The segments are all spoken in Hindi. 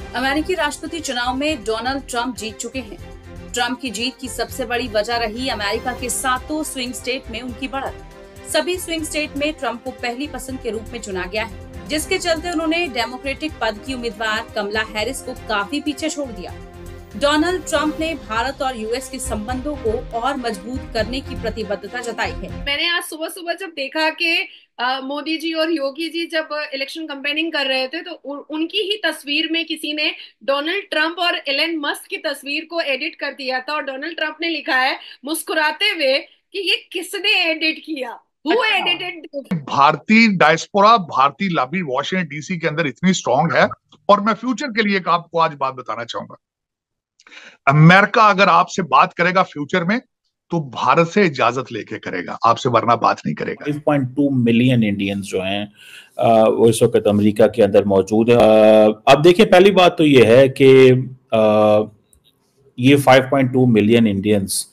अमेरिकी राष्ट्रपति चुनाव में डोनाल्ड ट्रंप जीत चुके हैं। ट्रंप की जीत की सबसे बड़ी वजह रही अमेरिका के 7 स्विंग स्टेट में उनकी बढ़त। सभी स्विंग स्टेट में ट्रंप को पहली पसंद के रूप में चुना गया है, जिसके चलते उन्होंने डेमोक्रेटिक पद की उम्मीदवार कमला हैरिस को काफी पीछे छोड़ दिया। डोनाल्ड ट्रंप ने भारत और यूएस के संबंधों को और मजबूत करने की प्रतिबद्धता जताई है। मैंने आज सुबह सुबह जब देखा कि मोदी जी और योगी जी जब इलेक्शन कैंपेनिंग कर रहे थे तो उनकी ही तस्वीर में किसी ने डोनाल्ड ट्रंप और एलन मस्क की तस्वीर को एडिट कर दिया था और डोनाल्ड ट्रंप ने लिखा है मुस्कुराते हुए कि ये किसने एडिट किया, हु एडिटेड दिस। भारतीय डायस्पोरा, भारतीय लॉबी वॉशिंगटन डीसी के अंदर इतनी स्ट्रांग है। और मैं फ्यूचर के लिए एक आपको आज बात बताना चाहूंगा। अमेरिका अगर आपसे बात करेगा फ्यूचर में तो भारत से इजाजत लेके करेगा, आपसे वरना बात नहीं करेगा। 5.2 मिलियन इंडियंस जो हैं वो इस वक्त अमेरिका के अंदर मौजूद है। अब देखिए, पहली बात तो ये है कि ये 5.2 million Indians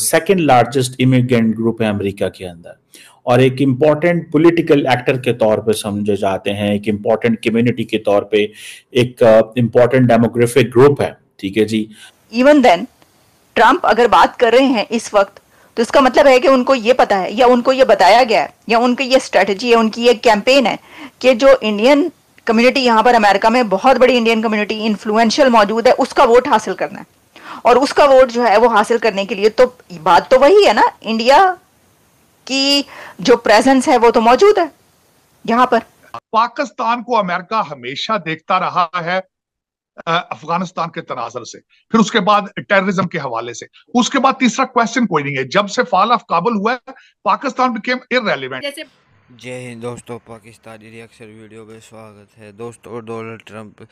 second largest immigrant group है अमेरिका के अंदर और एक इम्पॉर्टेंट पॉलिटिकल एक्टर के तौर पे समझे जाते हैं, एक इम्पॉर्टेंट कम्युनिटी के तौर पे, एक इम्पॉर्टेंट डेमोग्राफिक ग्रुप है। ठीक है जी। इवन देन ट्रंप अगर बात कर रहे हैं इस वक्त तो इसका मतलब है कि उनको ये पता है या उनको ये बताया गया है या उनकी ये स्ट्रेटजी है, उनकी ये कैंपेन है कि जो इंडियन कम्युनिटी यहाँ पर अमेरिका में बहुत बड़ी इंडियन कम्युनिटी इन्फ्लुएंशियल मौजूद है, उसका वोट हासिल करना है। और उसका वोट जो है वो हासिल करने के लिए तो बात तो वही है ना, इंडिया की जो प्रेजेंस है वो तो मौजूद है यहाँ पर। पाकिस्तान को अमेरिका हमेशा देखता रहा है अफगानिस्तान के तनाजर से, फिर उसके बाद टेररिज्म के हवाले से, उसके बाद तीसरा क्वेश्चन कोई नहीं है। जब से फॉल ऑफ काबुल हुआ है पाकिस्तान बिकेम इररेलेवेंट। जैसे जय हिंद दोस्तों, पाकिस्तानी रिएक्शन वीडियो में स्वागत है दोस्तों। डोनाल्ड ट्रंप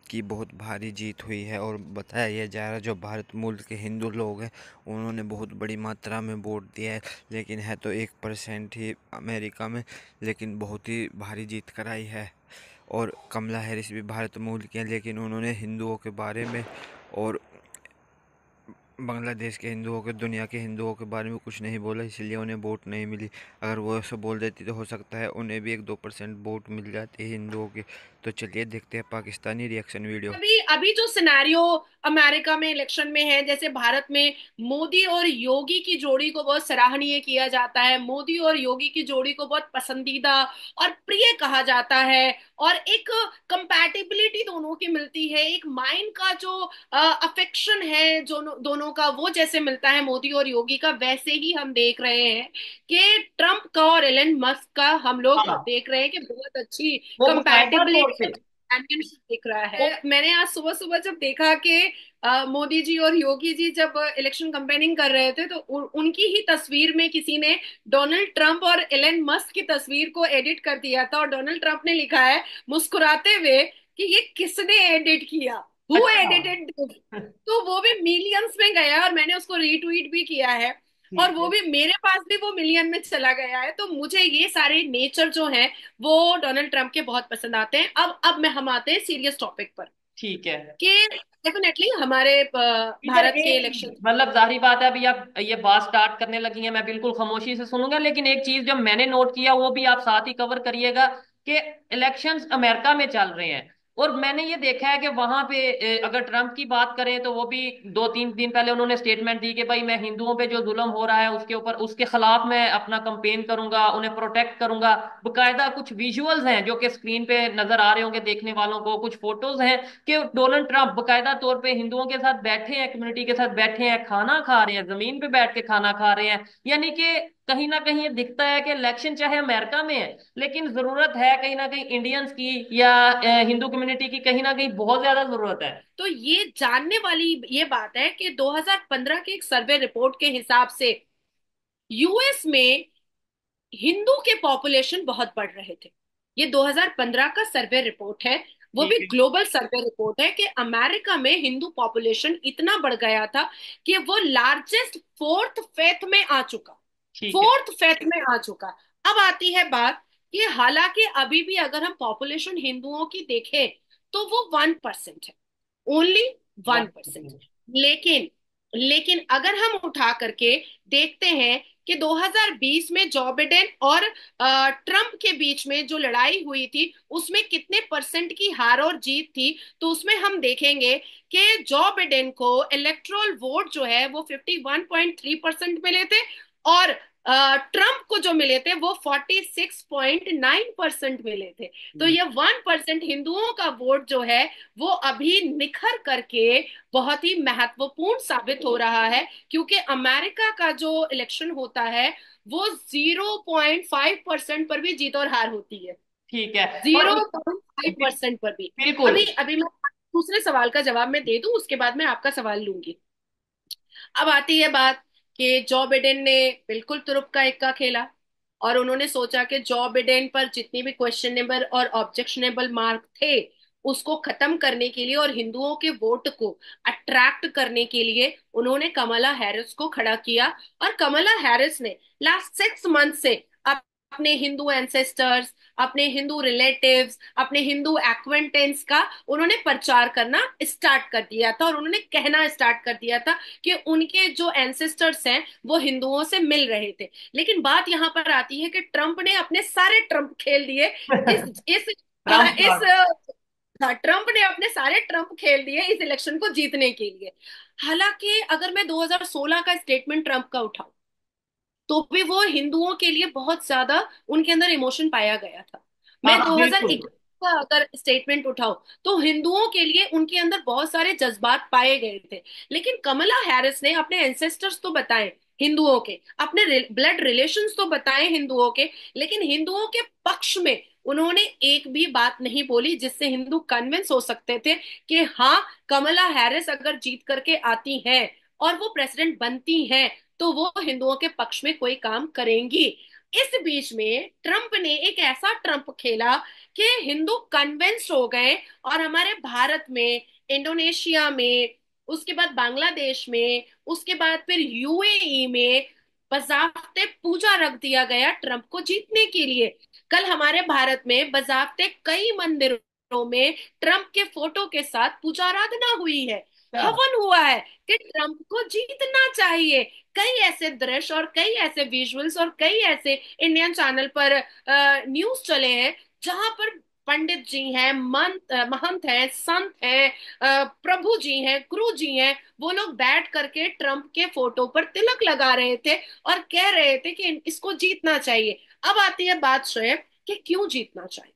की बहुत भारी जीत हुई है और बताया यह जा रहा है जो भारत मूल के हिंदू लोग हैं उन्होंने बहुत बड़ी मात्रा में वोट दिया है, लेकिन है तो 1% ही अमेरिका में, लेकिन बहुत ही भारी जीत कराई है। और कमला हैरिस भी भारत मूल की हैं, लेकिन उन्होंने हिंदुओं के बारे में और बांग्लादेश के हिंदुओं के, दुनिया के हिंदुओं के बारे में कुछ नहीं बोला, इसलिए उन्हें वोट नहीं मिली। अगर वो ऐसा बोल देती तो हो सकता है उन्हें भी 1-2% वोट मिल जाती है हिंदुओं के। तो चलिए देखते हैं पाकिस्तानी रिएक्शन वीडियो। अभी अभी जो सिनेरियो अमेरिका में इलेक्शन में है, जैसे भारत में मोदी और योगी की जोड़ी को बहुत सराहनीय किया जाता है, मोदी और योगी की जोड़ी को बहुत पसंदीदा और प्रिय कहा जाता है और एक कंपैटिबिलिटी दोनों की मिलती है, एक माइंड का जो अफेक्शन है जो दोनों का वो जैसे मिलता है मोदी और योगी का, वैसे ही हम देख रहे हैं कि ट्रम्प का और एलन मस्क का हम लोग देख रहे हैं कि बहुत अच्छी कंपैटिबिलिटी चैंपियनशिप दिख रहा है। मैंने आज सुबह सुबह जब देखा कि मोदी जी और योगी जी जब इलेक्शन कैंपेनिंग कर रहे थे तो उनकी ही तस्वीर में किसी ने डोनाल्ड ट्रंप और एलन मस्क की तस्वीर को एडिट कर दिया था और डोनाल्ड ट्रंप ने लिखा है मुस्कुराते हुए कि ये किसने एडिट किया, हु एडिटेड दिस। तो वो भी मिलियंस में गया और मैंने उसको रीट्वीट भी किया है और वो भी मेरे पास भी वो मिलियन में चला गया है। तो मुझे ये सारे नेचर जो हैं वो डोनाल्ड ट्रंप के बहुत पसंद आते हैं। अब मैं हम आते हैं सीरियस टॉपिक पर। ठीक है कि डेफिनेटली हमारे भारत के इलेक्शन, मतलब जाहिर बात है, अभी आप ये बात स्टार्ट करने लगी हैं, मैं बिल्कुल खामोशी से सुनूंगा, लेकिन एक चीज जो मैंने नोट किया वो भी आप साथ ही कवर करिएगा कि इलेक्शंस अमेरिका में चल रहे हैं और मैंने ये देखा है कि वहां पे अगर ट्रंप की बात करें तो वो भी 2-3 दिन पहले उन्होंने स्टेटमेंट दी कि भाई मैं हिंदुओं पे जो जुल्म हो रहा है उसके ऊपर, उसके खिलाफ मैं अपना कंपेन करूंगा, उन्हें प्रोटेक्ट करूंगा। बकायदा कुछ विजुअल्स हैं जो कि स्क्रीन पे नजर आ रहे होंगे देखने वालों को, कुछ फोटोज हैं कि डोनाल्ड ट्रंप बकायदा तौर पे हिंदुओं के साथ बैठे हैं, कम्युनिटी के साथ बैठे हैं, खाना खा रहे हैं, जमीन पे बैठ के खाना खा रहे हैं। यानी कि कहीं ना कहीं ये दिखता है कि इलेक्शन चाहे अमेरिका में है लेकिन जरूरत है कहीं ना कहीं इंडियंस की या हिंदू कम्युनिटी की, कहीं ना कहीं बहुत ज्यादा जरूरत है। तो ये जानने वाली ये बात है कि 2015 के एक सर्वे रिपोर्ट के हिसाब से यूएस में हिंदू के पॉपुलेशन बहुत बढ़ रहे थे। ये 2015 का सर्वे रिपोर्ट है, वो भी ग्लोबल सर्वे रिपोर्ट है कि अमेरिका में हिंदू पॉपुलेशन इतना बढ़ गया था कि वो लार्जेस्ट फोर्थ फेथ में आ चुका, फोर्थ फेथ में आ चुका। अब आती है बात कि हालांकि अभी भी अगर हम पॉपुलेशन हिंदुओं की देखें तो वो 1% है, ओनली 1%। लेकिन लेकिन अगर हम उठा करके देखते हैं कि 2020 में जो बिडेन और ट्रंप के बीच में जो लड़ाई हुई थी उसमें कितने परसेंट की हार और जीत थी, तो उसमें हम देखेंगे कि जो बिडेन को इलेक्टोरल वोट जो है वो 51.3% मिले थे, और ट्रंप को जो मिले थे वो 46.9% मिले थे। तो ये 1% हिंदुओं का वोट जो है वो अभी निखर करके बहुत ही महत्वपूर्ण साबित हो रहा है, क्योंकि अमेरिका का जो इलेक्शन होता है वो 0.5% पर भी जीत और हार होती है। ठीक है। और 0.5% पर भी। बिल्कुल। अभी अभी मैं दूसरे सवाल का जवाब मैं दे दूं, उसके बाद मैं आपका सवाल लूंगी। अब आती है बात कि जो बिडेन ने बिल्कुल तुरुप का इक्का खेला, और उन्होंने सोचा कि जो बिडेन पर जितनी भी क्वेश्चनेबल और ऑब्जेक्शनेबल मार्क थे उसको खत्म करने के लिए और हिंदुओं के वोट को अट्रैक्ट करने के लिए उन्होंने कमला हैरिस को खड़ा किया। और कमला हैरिस ने लास्ट 6 मंथ से अपने हिंदू एंसेस्टर्स, अपने हिंदू रिलेटिव्स, अपने हिंदू एक्वेंटेंस का उन्होंने प्रचार करना स्टार्ट कर दिया था, और उन्होंने कहना स्टार्ट कर दिया था कि उनके जो एंसेस्टर्स हैं वो हिंदुओं से मिल रहे थे। लेकिन बात यहां पर आती है कि ट्रंप ने अपने सारे ट्रंप खेल दिए ट्रम्प इस कार्ड। हाँ, ट्रंप ने अपने सारे ट्रंप खेल दिए इस इलेक्शन को जीतने के लिए। हालांकि अगर मैं 2016 का स्टेटमेंट ट्रंप का उठाऊं तो भी वो हिंदुओं के लिए बहुत ज्यादा उनके अंदर इमोशन पाया गया था। हाँ मैं हाँ, बिल्कुल। 2021 का अगर स्टेटमेंट उठाऊं तो हिंदुओं के लिए उनके अंदर बहुत सारे जज्बात पाए गए थे। लेकिन कमला हैरिस ने अपने एंसेस्टर्स तो बताए हिंदुओं के, अपने ब्लड रिलेशंस तो बताए हिंदुओं के, लेकिन हिंदुओं के पक्ष में उन्होंने एक भी बात नहीं बोली जिससे हिंदू कन्विंस हो सकते थे कि हाँ, कमला हैरिस अगर जीत करके आती हैं और वो प्रेसिडेंट बनती हैं तो वो हिंदुओं के पक्ष में कोई काम करेंगी। इस बीच में ट्रंप ने एक ऐसा ट्रंप खेला कि हिंदू कन्विंस हो गए, और हमारे भारत में, इंडोनेशिया में, उसके बाद बांग्लादेश में, उसके बाद फिर यूएई में बजाफ्ते पूजा रख दिया गया ट्रंप को जीतने के लिए। कल हमारे भारत में बजाफ्ते कई मंदिरों में ट्रंप के फोटो के साथ पूजा आराधना हुई है, अच्छा। हवन हुआ है कि ट्रंप को जीतना चाहिए। कई ऐसे दृश्य और कई ऐसे विजुअल्स और कई ऐसे इंडियन चैनल पर न्यूज चले हैं जहां पर पंडित जी हैं, महंत हैं, संत हैं, प्रभु जी हैं, गुरु जी हैं, वो लोग बैठ करके ट्रंप के फोटो पर तिलक लगा रहे थे और कह रहे थे कि इसको जीतना चाहिए। अब आती है बात श्रेय कि क्यों जीतना चाहिए,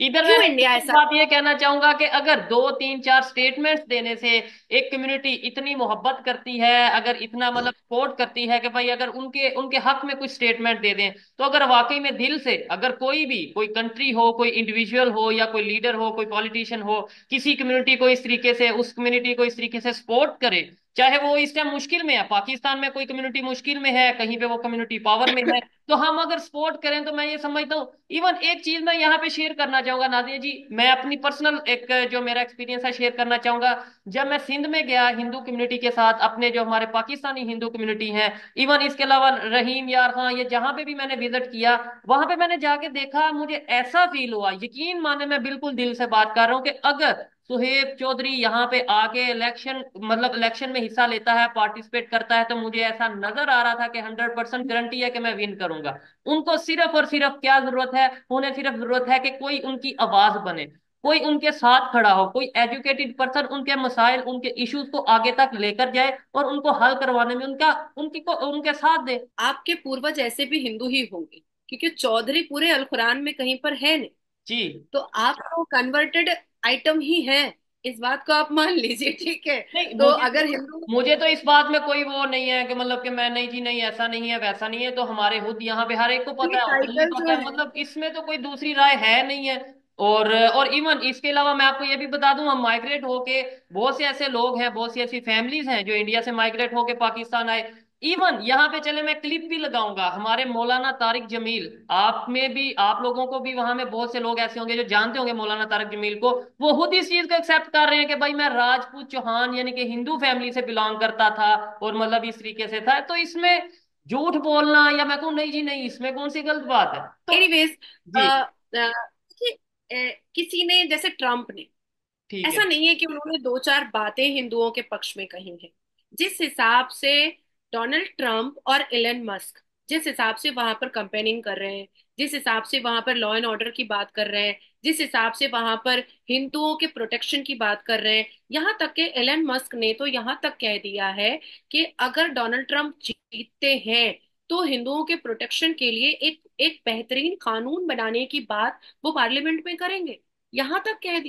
इधर मैं क्यों इंडिया एक ऐसा। बात ये कहना चाहूंगा कि अगर दो तीन चार स्टेटमेंट्स देने से एक कम्युनिटी इतनी मोहब्बत करती है, अगर इतना मतलब सपोर्ट करती है कि भाई अगर उनके उनके हक में कुछ स्टेटमेंट दे दें, तो अगर वाकई में दिल से अगर कोई भी, कोई कंट्री हो, कोई इंडिविजुअल हो, या कोई लीडर हो, कोई पॉलिटिशियन हो, किसी कम्युनिटी को इस तरीके से, उस कम्युनिटी को इस तरीके से सपोर्ट करे, चाहे वो इस टाइम मुश्किल में है, पाकिस्तान में कोई कम्युनिटी मुश्किल में है, कहीं पे वो कम्युनिटी पावर में है, तो हम अगर सपोर्ट करें, तो मैं ये समझता हूँ। इवन एक चीज मैं यहाँ पे शेयर करना चाहूंगा नादिया जी, मैं अपनी पर्सनल एक जो मेरा एक्सपीरियंस है शेयर करना चाहूंगा। जब मैं सिंध में गया हिंदू कम्युनिटी के साथ, अपने जो हमारे पाकिस्तानी हिंदू कम्युनिटी है, इवन इसके अलावा रहीम यार खां, ये जहां पे भी मैंने विजिट किया, वहां पे मैंने जाके देखा, मुझे ऐसा फील हुआ, यकीन माने मैं बिल्कुल दिल से बात कर रहा हूँ, कि अगर सुहेब चौधरी यहाँ पे आके इलेक्शन, मतलब इलेक्शन में हिस्सा लेता है, पार्टिसिपेट करता है, तो मुझे ऐसा नजर आ रहा था कि 100% गारंटी है कि मैं विन करूंगा। उनको सिर्फ और सिर्फ क्या जरूरत है, उन्हें सिर्फ जरूरत है कि कोई उनकी आवाज बने, कोई उनके साथ खड़ा हो, कोई एजुकेटेड पर्सन उनके मसाइल, उनके इश्यूज को आगे तक लेकर जाए और उनको हल करवाने में उनके साथ दे। आपके पूर्वज ऐसे भी हिंदू ही होंगे, क्योंकि चौधरी पूरे अल कुरान में कहीं पर है नहीं। जी। तो आप तो कन्वर्टेड आइटम ही हैं, इस बात को आप मान लीजिए, ठीक है। नहीं, तो मुझे अगर हिंदू मुझे तो इस बात में कोई वो नहीं है कि मतलब कि मैं, नहीं जी नहीं, ऐसा नहीं है वैसा नहीं है, तो हमारे खुद यहाँ पे हर एक को पता है, ओपनली टाइटल पता जो है, है, मतलब इसमें तो कोई दूसरी राय है नहीं है। और इवन इसके अलावा मैं आपको ये भी बता दूं, हम माइग्रेट होके, बहुत से ऐसे लोग हैं, बहुत सी ऐसी फैमिलीज हैं जो इंडिया से माइग्रेट होके पाकिस्तान आए। इवन यहाँ पे चले, मैं क्लिप भी लगाऊंगा, हमारे मौलाना तारिक जमील, आप में भी, आप लोगों को भी वहां में बहुत से लोग ऐसे होंगे जो जानते होंगे मौलाना तारिक जमील को, वो खुद इस चीज को एक्सेप्ट कर रहे हैं कि भाई मैं राजपूत चौहान यानी कि हिंदू फैमिली से बिलोंग करता था, और मतलब इस तरीके से था, तो इसमें झूठ बोलना, या मैं कहूँ नहीं जी नहीं, इसमें कौन सी गलत बात है, तो। एनीवेज, जी। किसी ने जैसे ट्रम्प ने, ठीक है। ऐसा नहीं है कि उन्होंने दो चार बातें हिंदुओं के पक्ष में कही हैं। जिस हिसाब से डोनाल्ड ट्रंप और एलन मस्क जिस हिसाब से वहां पर कंपेनिंग कर रहे हैं, जिस हिसाब से वहां पर लॉ एंड ऑर्डर की बात कर रहे हैं, जिस हिसाब से वहां पर हिंदुओं के प्रोटेक्शन की बात कर रहे हैं, यहाँ तक के एलन मस्क ने तो यहाँ तक कह दिया है कि अगर डोनाल्ड ट्रंप जीतते हैं तो हिंदुओं के प्रोटेक्शन के लिए एक एक बेहतरीन कानून बनाने की बात वो पार्लियामेंट में करेंगे, यहाँ तक कह